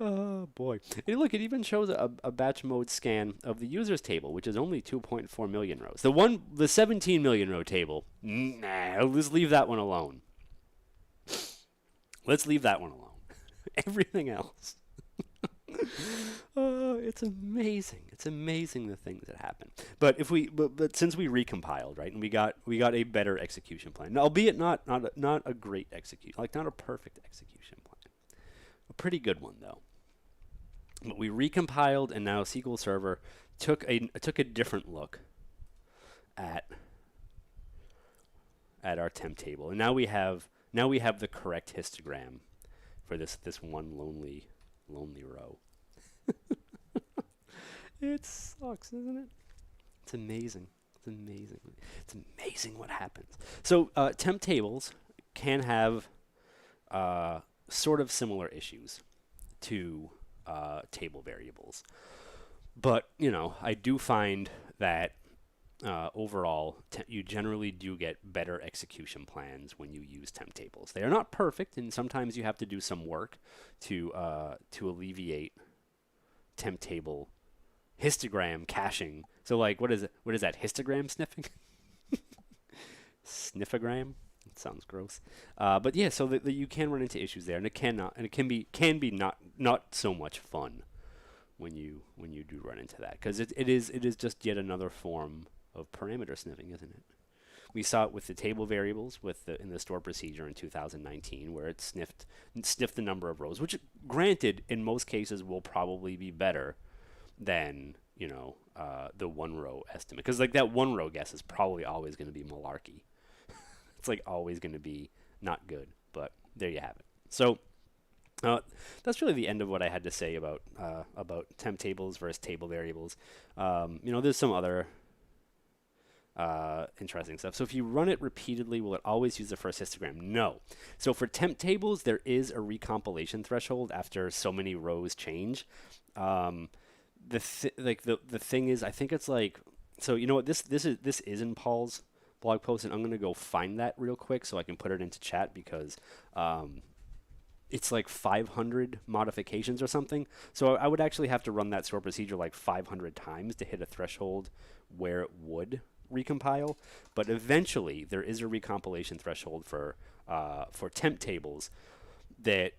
Oh boy. And look, it even shows a batch mode scan of the users table, which is only 2.4 million rows. The 17 million row table, nah, let's leave that one alone. Let's leave that one alone. Everything else. It's amazing. It's amazing the things that happen. But but since we recompiled, right, and we got a better execution plan, albeit not a great execution, like not a perfect execution plan. A pretty good one though. But we recompiled, and now SQL Server took a different look at our temp table, and now we have the correct histogram for this one lonely row. It sucks, isn't it? It's amazing. It's amazing. It's amazing what happens. So temp tables can have sort of similar issues to table variables. But, I do find that overall, you generally do get better execution plans when you use temp tables. They are not perfect, and sometimes you have to do some work to alleviate temp table histogram caching. So, what is it? What is that? Histogram sniffing? Sniffogram? It sounds gross. But yeah, so that you can run into issues there, and it can be not so much fun when you do run into that, because it is just yet another form of parameter sniffing, isn't it? We saw it with the table variables in the store procedure in 2019, where it sniffed the number of rows, which, granted, in most cases will probably be better than the one row estimate, because that one row guess is probably always going to be malarkey. It's always going to be not good, but there you have it. So that's really the end of what I had to say about temp tables versus table variables. There's some other interesting stuff. So if you run it repeatedly, will it always use the first histogram? No. So for temp tables, there is a recompilation threshold after so many rows change. The thing is, I think it's so you know what, this is in Paul's blog post, and I'm gonna go find that real quick so I can put it into chat, because it's 500 modifications or something. So I would actually have to run that store procedure 500 times to hit a threshold where it would recompile. But eventually there is a recompilation threshold for temp tables that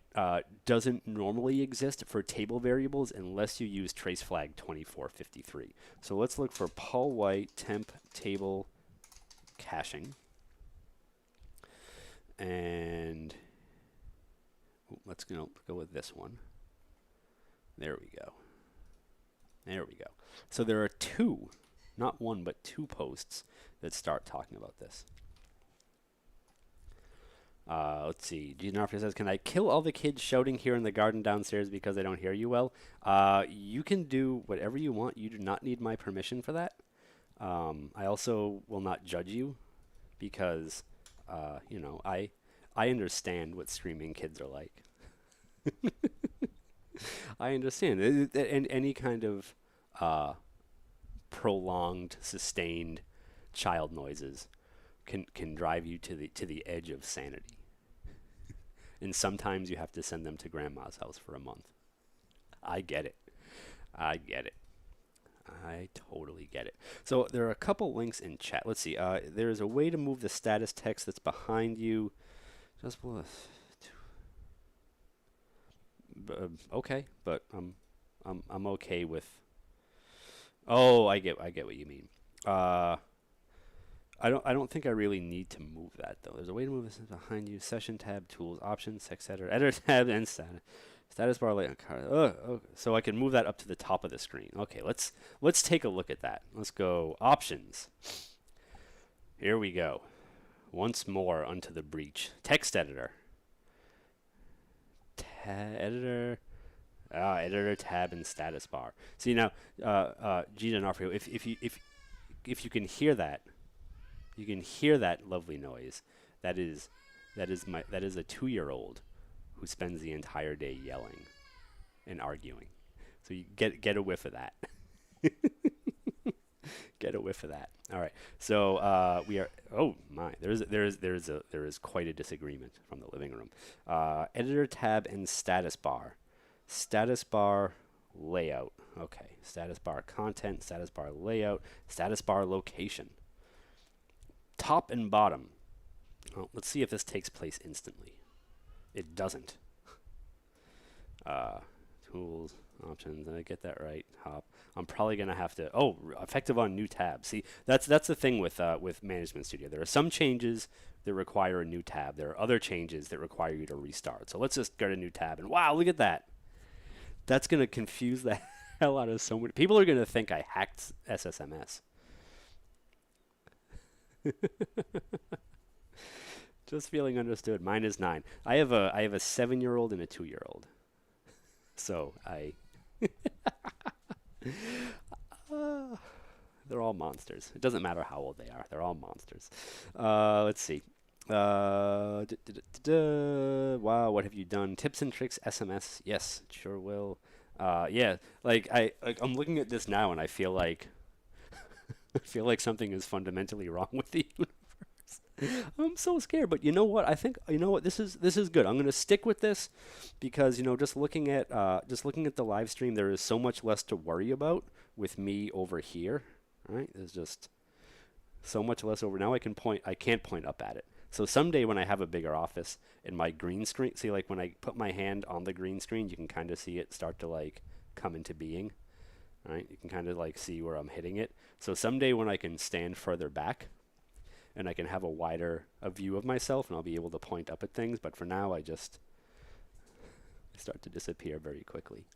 doesn't normally exist for table variables unless you use trace flag 2453. So let's look for Paul White temp table caching, and let's go with this one. There we go. So there are two, not one, but two posts that start talking about this. Let's see. Gianarfia says, "Can I kill all the kids shouting here in the garden downstairs because I don't hear you well?" You can do whatever you want. You do not need my permission for that. I also will not judge you because, I understand what streaming kids are like. I understand. And any kind of uh, prolonged, sustained child noises can drive you to the edge of sanity. And sometimes you have to send them to grandma's house for a month. I get it. I get it. I totally get it. So there are a couple links in chat. Let's see. There's a way to move the status text that's behind you. Just below. Okay, but I'm okay with. Oh, I get what you mean. I don't think I really need to move that though. There's a way to move this behind you. Session tab, tools, options, text editor tab, and status bar layout. Okay. So I can move that up to the top of the screen. Okay, let's take a look at that. Let's go options. Here we go. Once more unto the breach. Text editor. Editor. Editor tab and status bar. See now, Gina and Arfio, if you can hear that. You can hear that lovely noise. That is a 2-year-old who spends the entire day yelling and arguing. So you get a whiff of that. Get a whiff of that. All right. So we are. Oh my! There is quite a disagreement from the living room. Editor tab and status bar. Status bar layout. Okay. Status bar content. Status bar layout. Status bar location. Top and bottom. Well, let's see if this takes place instantly. It doesn't. Tools, options. Did I get that right? Hop. I'm probably gonna have to. Oh, effective on new tab. See, that's the thing with Management Studio. There are some changes that require a new tab. There are other changes that require you to restart. So let's just get a new tab. And wow, look at that. That's gonna confuse the hell out of so many people. Are gonna think I hacked SSMS. Just feeling understood. Mine is 9. I have a 7-year-old and a 2-year-old. So they're all monsters. It doesn't matter how old they are. They're all monsters. Let's see. Wow, what have you done? Tips and tricks SMS. Yes, sure will. Yeah, I'm looking at this now and I feel like something is fundamentally wrong with the universe. I'm so scared, but you know what? I think this is good. I'm going to stick with this because just looking at the live stream, there is so much less to worry about with me over here. Right? There's just so much less over. Now I can't point up at it. So someday when I have a bigger office and my green screen, see, like when I put my hand on the green screen, you can kind of see it start to like come into being. Right? You can kind of like see where I'm hitting it. So someday when I can stand further back and I can have a view of myself and I'll be able to point up at things. But for now, I start to disappear very quickly.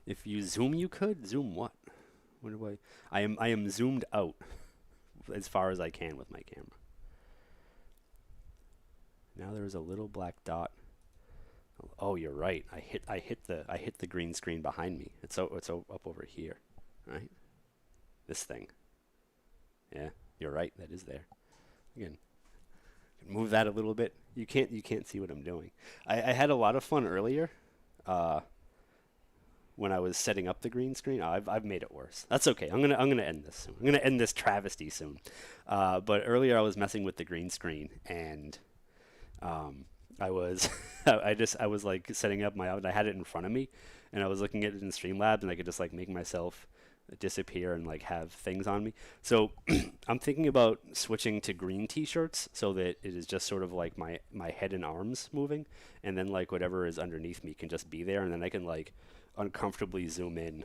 If you zoom, you could zoom what? What do I am zoomed out as far as I can with my camera. Now there's a little black dot. Oh, you're right. I hit the green screen behind me. It's up over here, right? This thing. Yeah, you're right. That is there. Again, move that a little bit. You can't see what I'm doing. I had a lot of fun earlier. When I was setting up the green screen. I've made it worse. That's okay. I'm gonna end this soon. I'm gonna end this travesty soon. But earlier I was messing with the green screen and I was I was like setting up I had it in front of me and I was looking at it in Streamlabs and I could just like make myself disappear and like have things on me. So I'm thinking about switching to green t-shirts so that it is just sort of like my head and arms moving and then like whatever is underneath me can just be there and then I can like uncomfortably zoom in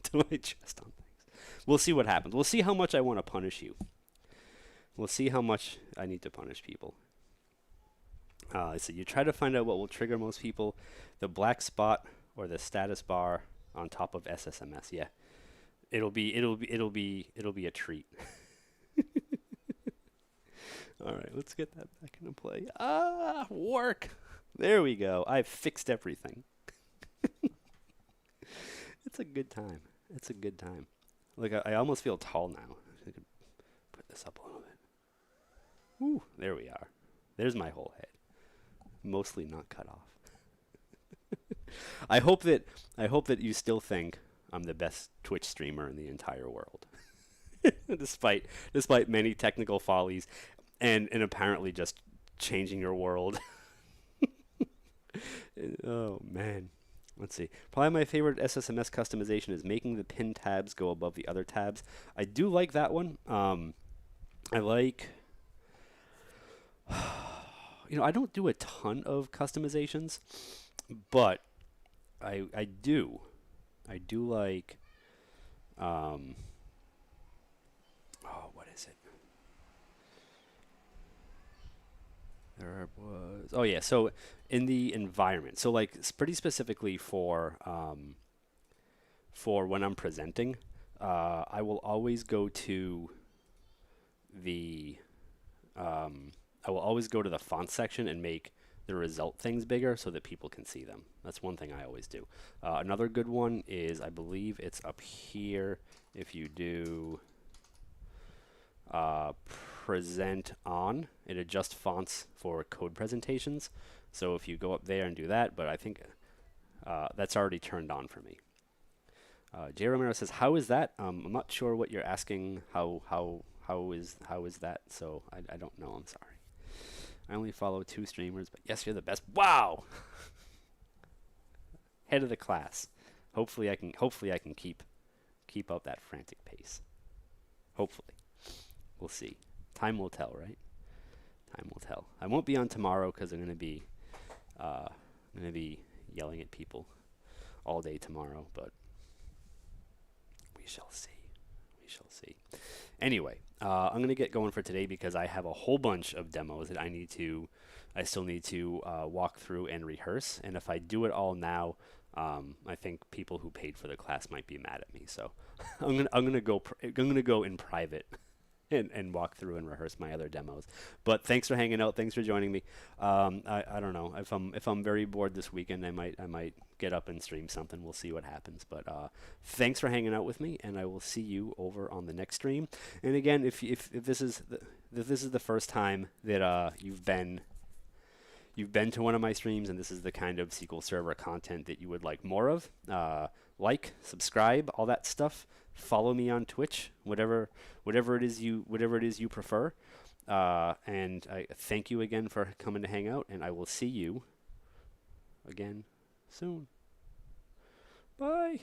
to my chest on things. We'll see what happens. We'll see how much I want to punish you. We'll see how much I need to punish people. So you try to find out what will trigger most people, the black spot or the status bar on top of SSMS. Yeah, it'll be a treat. All right, let's get that back into play. Work. There we go. I've fixed everything. It's a good time. Like I almost feel tall now. I could put this up a little bit. Ooh, there we are. There's my whole head, mostly not cut off. I hope that you still think I'm the best Twitch streamer in the entire world, despite many technical follies and apparently just changing your world. Oh man. Let's see. Probably my favorite SSMS customization is making the pin tabs go above the other tabs. I do like that one. I like, I don't do a ton of customizations, but I do like, oh, what is it? Oh yeah, so in the environment, so like pretty specifically for when I'm presenting, I will always go to the font section and make the result things bigger so that people can see them. That's one thing I always do. Another good one is, I believe it's up here. If you do present on, it adjusts fonts for code presentations. So if you go up there and do that, but I think that's already turned on for me. J. Romero says, "How is that?" I'm not sure what you're asking. How is that? So I don't know. I'm sorry. I only follow 2 streamers, but yes, you're the best. Wow, head of the class. Hopefully I can keep up that frantic pace. Hopefully, we'll see. Time will tell, right? Time will tell. I won't be on tomorrow because I'm gonna be yelling at people all day tomorrow, but we shall see. We shall see. Anyway, I'm going to get going for today because I have a whole bunch of demos that I still need to walk through and rehearse. And if I do it all now, I think people who paid for the class might be mad at me. So I'm gonna go in private and walk through and rehearse my other demos. But thanks for hanging out. Thanks for joining me. I don't know if I'm very bored this weekend, I might get up and stream something. We'll see what happens. But thanks for hanging out with me, and I will see you over on the next stream. And again, if this is the first time that you've been to one of my streams, and this is the kind of SQL Server content that you would like more of, like, subscribe, all that stuff. Follow me on Twitch, whatever it is you prefer. And I thank you again for coming to hang out, and I will see you again soon. Bye.